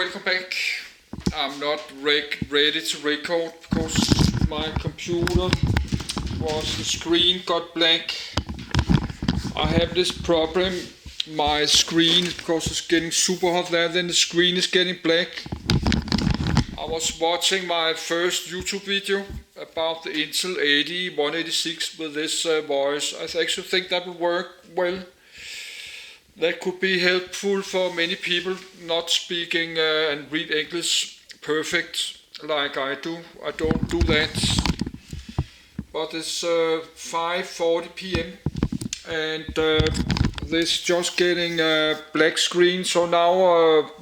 welcome back. I'm not ready to record because my computer the screen got black. I have this problem. My screen, because it's getting super hot there, then the screen is getting black. I was watching my first YouTube video about the Intel 80-186 with this voice. I actually think that would work well. That could be helpful for many people not speaking and read English perfect like I do. I don't do that. But it's 5:40 p.m. and this just getting a black screen. So now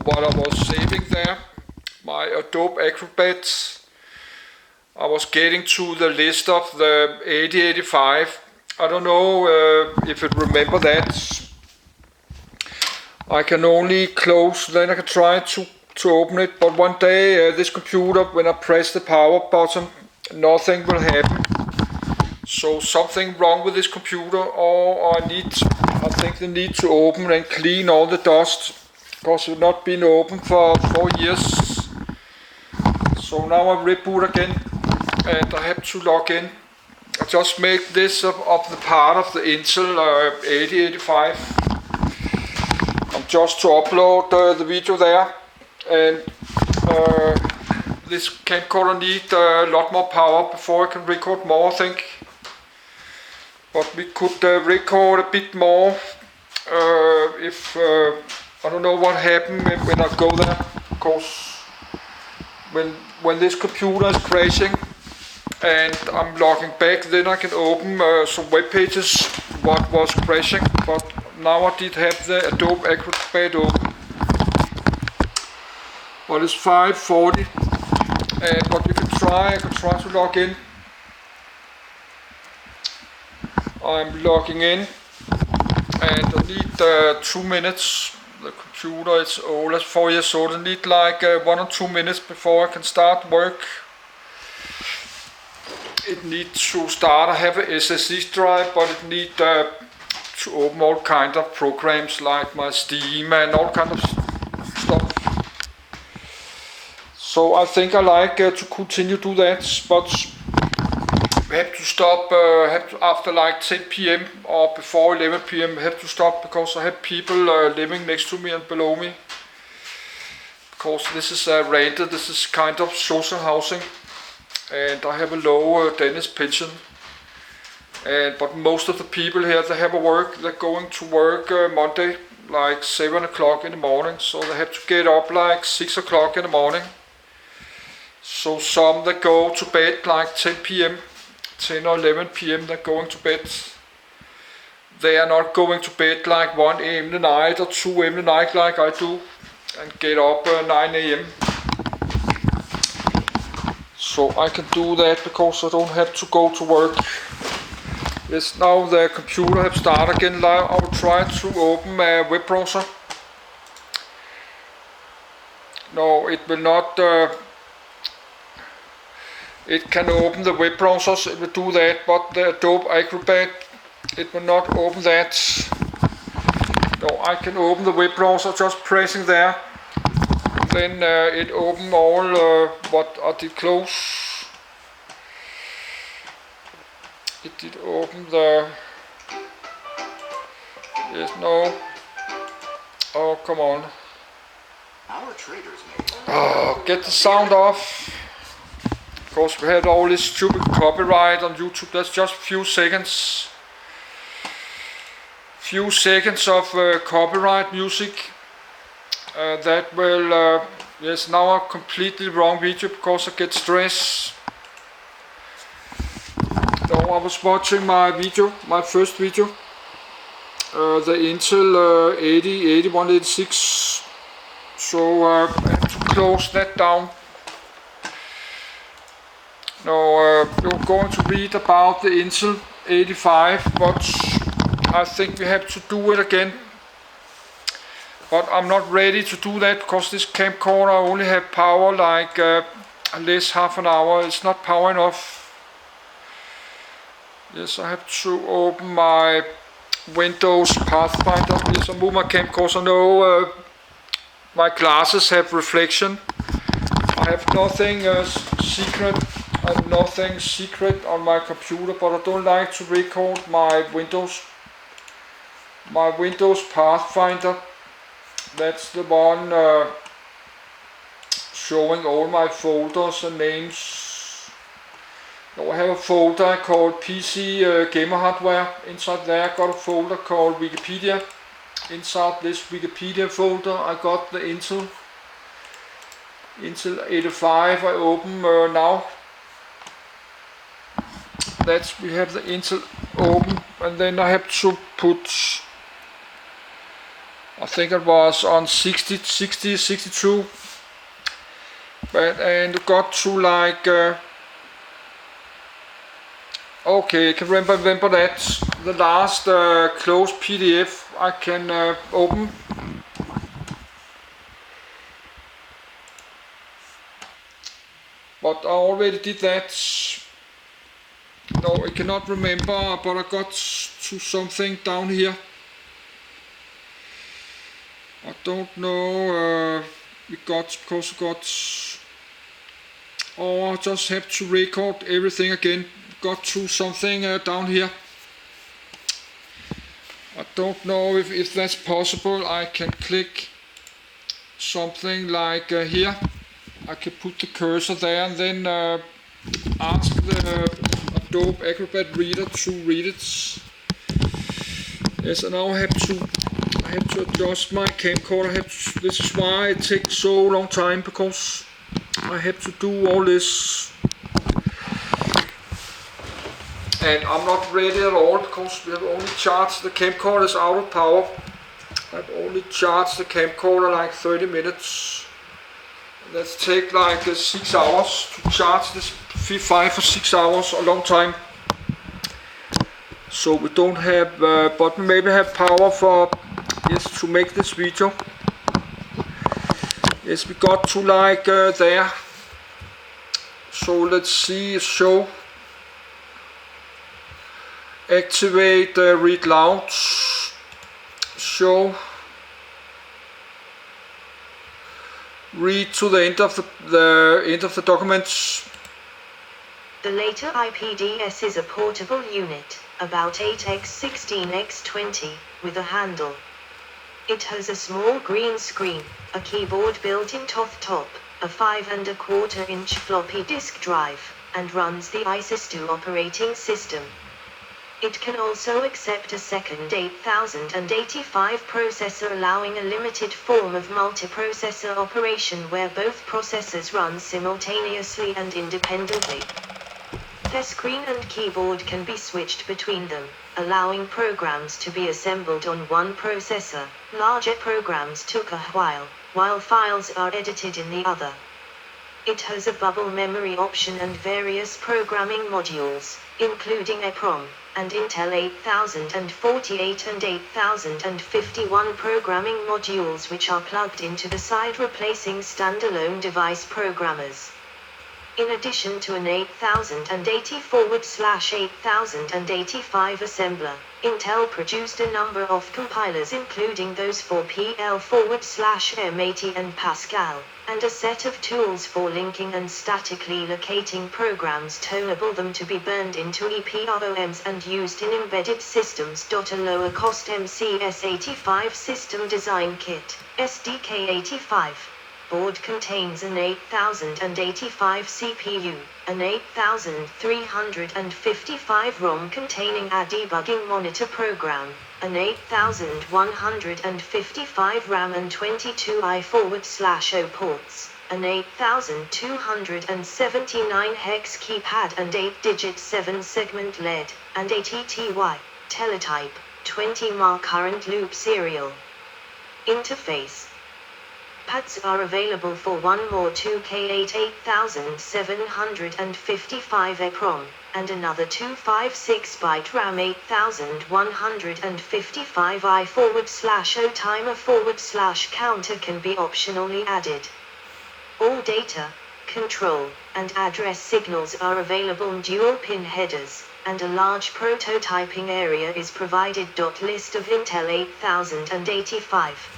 what I was saving there, my Adobe Acrobat, I was getting to the list of the 8085. I don't know if you remember that. I can only close, then I can try to open it, but one day this computer, when I press the power button, nothing will happen. So something wrong with this computer, or I think they need to open and clean all the dust, because it's not been open for 4 years. So now I reboot again, and I have to log in. I just make this of the part of the Intel 8085. Just to upload the video there, and this camcorder need a lot more power before I can record more, I think. But we could record a bit more if I don't know what happened when I go there, because when this computer is crashing and I'm logging back, then I can open some web pages what was crashing. But now I did have the Adobe Acrobat open. But it's 5:40, but you can try. I can try to log in. I'm logging in, and I need 2 minutes. The computer is old, it's 4 years old. I need like 1 or 2 minutes before I can start work. It needs to start. I have a SSD drive, but it needs to open all kind of programs like my Steam and all kind of stuff. So I think I like to continue to do that, but we have to stop after like 10 p.m. or before 11 p.m. I have to stop because I have people living next to me and below me. Because this is rented, this is kind of social housing, and I have a low Danish pension. But most of the people here, they have a work. They're going to work Monday like 7 o'clock in the morning, so they have to get up like 6 o'clock in the morning. So some that go to bed like 10 p.m., 10 or 11 p.m. they're going to bed. They are not going to bed like 1 a.m. the night or 2 a.m. the night like I do, and get up 9 a.m. So I can do that because I don't have to go to work. Yes, now the computer have started again. Now I will try to open a web browser. No, it will not. It can open the web browsers, it will do that, but the Adobe Acrobat, it will not open that. No, I can open the web browser just pressing there. Then it open all what I did close. It did open the... Yes, no. Oh, come on. Oh, get the sound off. Because we had all this stupid copyright on YouTube. That's just few seconds. Few seconds of copyright music. That will... yes, now a completely wrong video because I get stress. No, I was watching my video, my first video, the Intel 80-186, so I have to close that down. Now we're going to read about the Intel 85, but I think we have to do it again. But I'm not ready to do that because this camcorder only have power like less half an hour. It's not power enough. Yes, I have to open my Windows Pathfinder. Yes, I move my camcorder. No, my glasses have reflection. I have nothing secret. I have nothing secret on my computer, but I don't like to record my Windows Pathfinder. That's the one showing all my folders and names. Now I have a folder called PC Gamer Hardware. Inside there I got a folder called Wikipedia. Inside this Wikipedia folder I got the Intel 85 I open now. We have the Intel open, and then I have to put, I think it was on 62, and got to like, okay, I can remember that, the last closed PDF I can open. But I already did that. No, I cannot remember, but I got to something down here. I don't know. I just have to record everything again. Got to something down here. I don't know if that's possible. I can click something like here. I can put the cursor there and then ask the Adobe Acrobat Reader to read it. Yes, and now I have to adjust my camcorder. This is why it takes so long time, because I have to do all this, and I'm not ready at all because we have only charged the camcorder is out of power. I've only charged the camcorder like 30 minutes. Let's take like 6 hours to charge this 5 or 6 hours, a long time. So we don't have, but we maybe have power for, yes, to make this video. Yes, we got to like there. So let's see, show, activate read loud, show, read to the end of the documents. The later IPDS is a portable unit, about 8x16x20, with a handle. It has a small green screen, a keyboard built in top, a 5¼ floppy disk drive, and runs the ISIS2 operating system. It can also accept a second 8085 processor, allowing a limited form of multiprocessor operation where both processors run simultaneously and independently. The screen and keyboard can be switched between them, allowing programs to be assembled on one processor. Larger programs took a while files are edited in the other. It has a bubble memory option and various programming modules, including EPROM, and Intel 8048 and 8051 programming modules, which are plugged into the side, replacing standalone device programmers. In addition to an 8080/8085 assembler, Intel produced a number of compilers, including those for PL/M80 and Pascal, and a set of tools for linking and statically locating programs to enable them to be burned into EPROMs and used in embedded systems. A lower cost MCS85 System Design Kit, SDK85. Board contains an 8085 CPU, an 8355 ROM containing a debugging monitor program, an 8155 RAM and 22 I/O ports, an 8279 hex keypad and 8-digit 7-segment LED, and a TTY, teletype, 20 current loop serial. Interface. Pads are available for one more 2K8 8755 EPROM, and another 256-byte RAM 8155 I/O timer/counter can be optionally added. All data, control, and address signals are available in dual-pin headers, and a large prototyping area is provided. List of Intel 8085.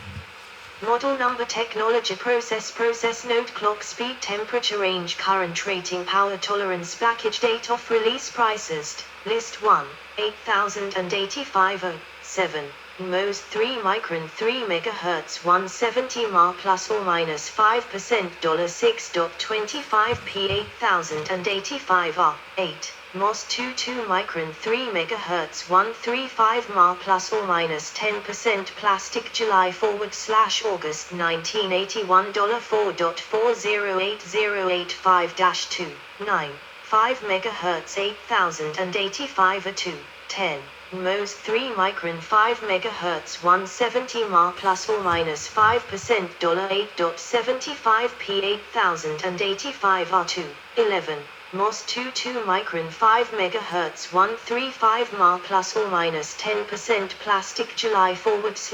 Model number, technology, process node, clock speed, temperature range, current rating, power tolerance, package, date of release, prices. List 1, 8085-07. Most 3 micron 3 MHz 170 mAh plus or minus 5% $6.25p 8085 8. MOS 22 micron 3 MHz 135 mAh plus or minus 10% plastic July /August 1981 $4.408085-2. 9. 5 MHz 8085 2. 10. MOS 3 micron 5 MHz 170 mAh plus or minus 5% $8.75p 8085 R2. 11. MOS 22 micron 5 MHz 135 mAh plus or minus 10% plastic July /August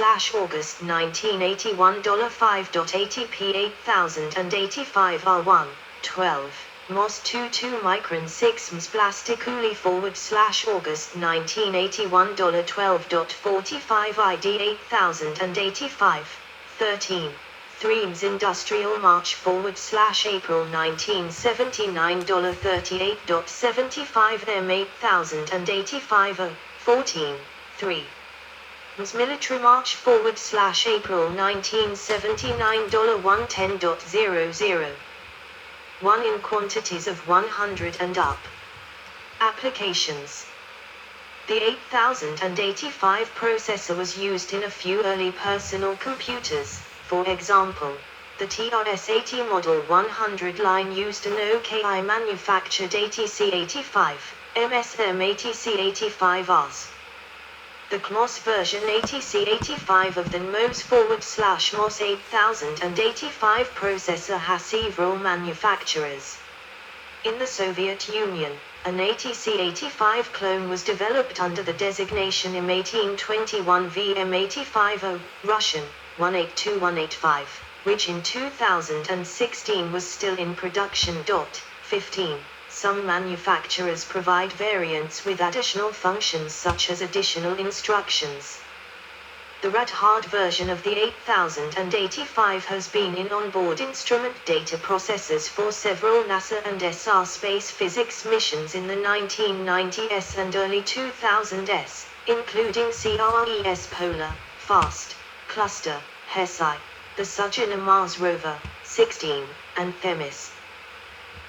1981 $5.80p 8085 R1. 12. MOS 22 micron 6 ms plastic Uli /August 1981 $12.45 ID 8085. 13. 3 ms industrial March /April 1979 $38.75 M 8085 14. 3. ms military March /April 1979 $110.00. 1 in quantities of 100 and up. Applications. The 8085 processor was used in a few early personal computers. For example, the TRS-80 Model 100 line used an OKI manufactured ATC85, MSM ATC85Rs. The CMOS version ATC85 of the MOS /MOS 8085 processor has several manufacturers. In the Soviet Union, an ATC85 clone was developed under the designation IM1821 VM850, Russian 182185, which in 2016 was still in production. 15. Some manufacturers provide variants with additional functions such as additional instructions. The rad-hard version of the 8085 has been in onboard instrument data processors for several NASA and SR space physics missions in the 1990s and early 2000s, including CRES Polar, FAST, Cluster, HESI, the Sojourner Mars rover, 16, and Themis.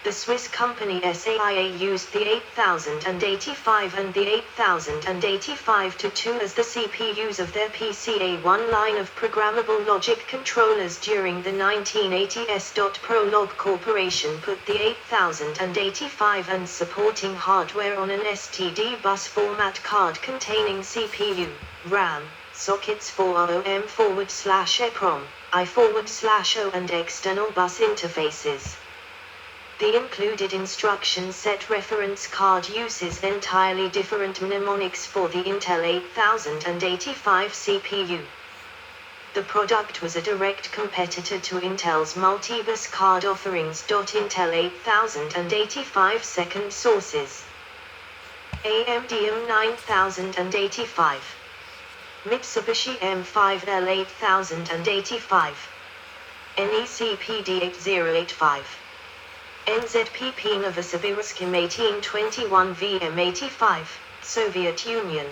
The Swiss company SAIA used the 8085 and the 8085-2 as the CPUs of their PCA-1 line of programmable logic controllers during the 1980s. Prolog Corporation put the 8085 and supporting hardware on an STD bus format card containing CPU, RAM, sockets for ROM/EPROM, I/O and external bus interfaces. The included instruction set reference card uses entirely different mnemonics for the Intel 8085 CPU. The product was a direct competitor to Intel's multibus card offerings. Intel 8085 second sources. AMD M9085. Mitsubishi M5L 8085. NECPD 8085. NZPP Novosibirsk M1821 VM85, Soviet Union.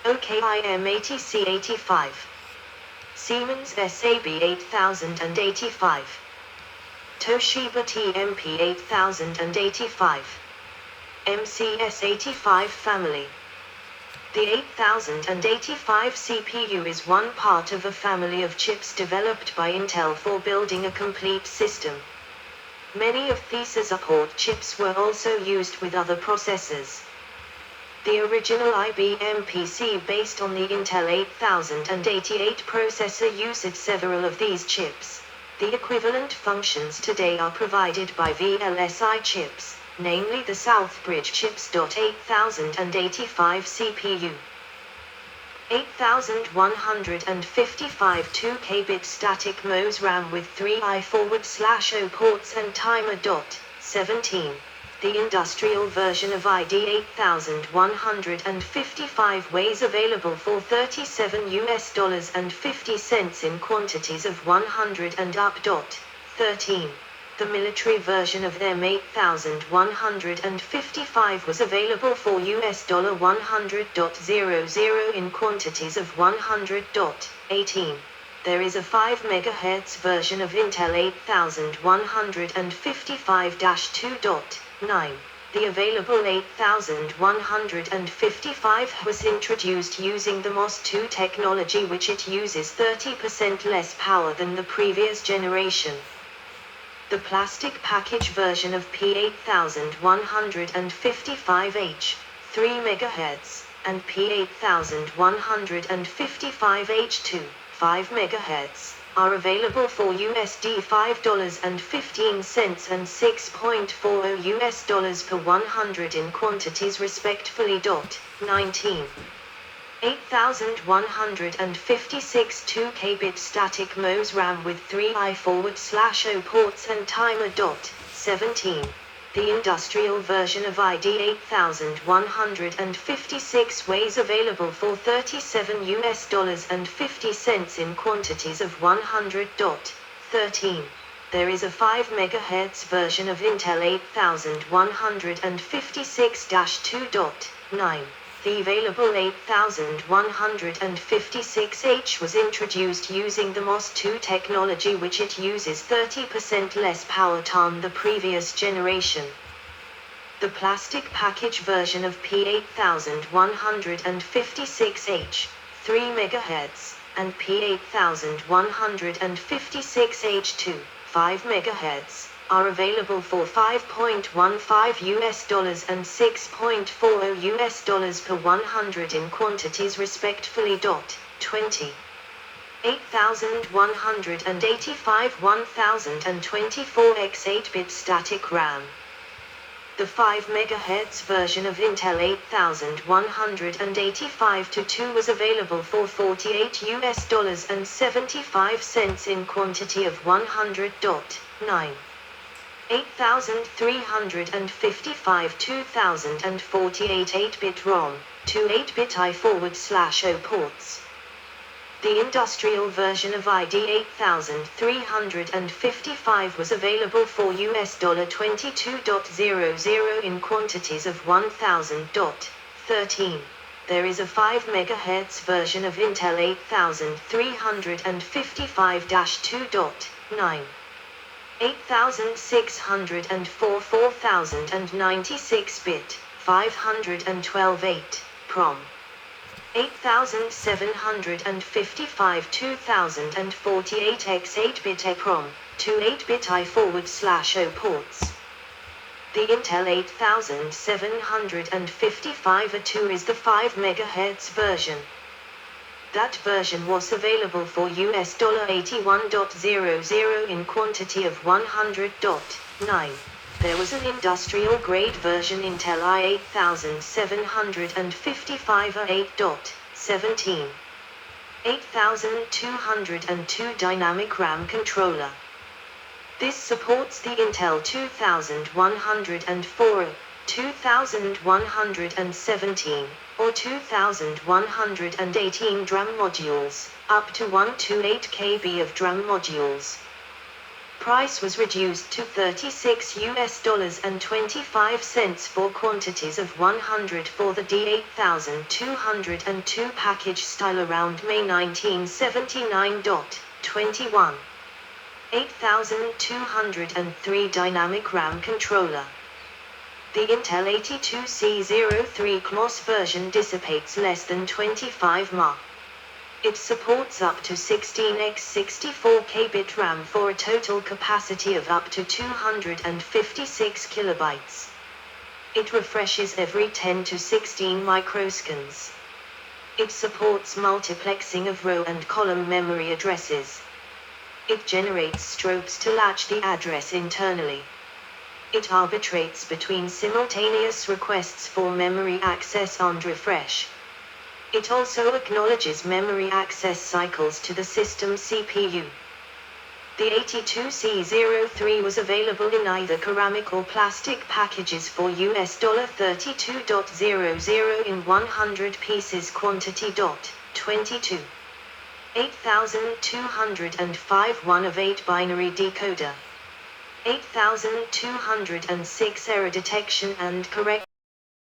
OKIM ATC85. Siemens SAB 8085. Toshiba TMP 8085. MCS 85 family. The 8085 CPU is one part of a family of chips developed by Intel for building a complete system. Many of these support chips were also used with other processors. The original IBM PC based on the Intel 8088 processor used several of these chips. The equivalent functions today are provided by VLSI chips, namely the Southbridge chips. 8085 CPU. 8155 2K-bit static MOS RAM with 3 I/O ports and timer. 17. The industrial version of ID 8155 weighs available for $37 and 50 cents in quantities of 100 and up. 13. The military version of M 8155 was available for $100.00 in quantities of 100. 18. There is a 5 MHz version of Intel 8155-2. 9. The available 8155 was introduced using the MOS2 technology, which it uses 30% less power than the previous generation. The plastic package version of P8155H, 3 MHz, and P8155H2, 5 MHz, are available for $5.15 and $6.40 per 100 in quantities respectively. 19. 8156 2K-bit static MOS RAM with 3I/O ports and timer. 17. The industrial version of ID 8156 weighs available for $37 and 50 cents in quantities of 100. 13. There is a 5 MHz version of Intel 8156-2. 9. The available 8156H was introduced using the MOS2 technology, which it uses 30% less power than the previous generation. The plastic package version of P8156H, 3 MHz, and P8156H2, 5 MHz, are available for $5.15 and $6.40 per 100 in quantities respectively. 20. 8185 1024x 8-bit static RAM. The 5 MHz version of Intel 8185-2 was available for $48 and 75 cents in quantity of 100. 9. 8355 2048 8-bit ROM, 2 8-bit I/O ports. The industrial version of ID 8355 was available for $22.00 in quantities of 1000. 13. There is a 5 MHz version of Intel 8355-2. 9. 8604 4096-bit, 512 8-PROM. 8755 2048x 8-bit EPROM, 2 8-bit I/O ports. The Intel 8755-2 is the 5 MHz version. That version was available for $81.00 in quantity of 100. 9. There was an industrial-grade version Intel i8755-8. 17. 8202 Dynamic RAM Controller. This supports the Intel 2104, 2117, or 2118 DRAM modules, up to 128 KB of DRAM modules. Price was reduced to $36 and 25 cents for quantities of 100 for the D8202 package style around May 1979. 21. 8203 Dynamic RAM Controller. The Intel 82C03 CMOS version dissipates less than 25 mA. It supports up to 16x64 kbit RAM for a total capacity of up to 256 kilobytes. It refreshes every 10 to 16 microseconds. It supports multiplexing of row and column memory addresses. It generates strobes to latch the address internally. It arbitrates between simultaneous requests for memory access and refresh. It also acknowledges memory access cycles to the system CPU. The 82C03 was available in either ceramic or plastic packages for US $32.00 in 100 pieces quantity. 22. 8205 1 of 8 binary decoder. 8206 error detection and correction.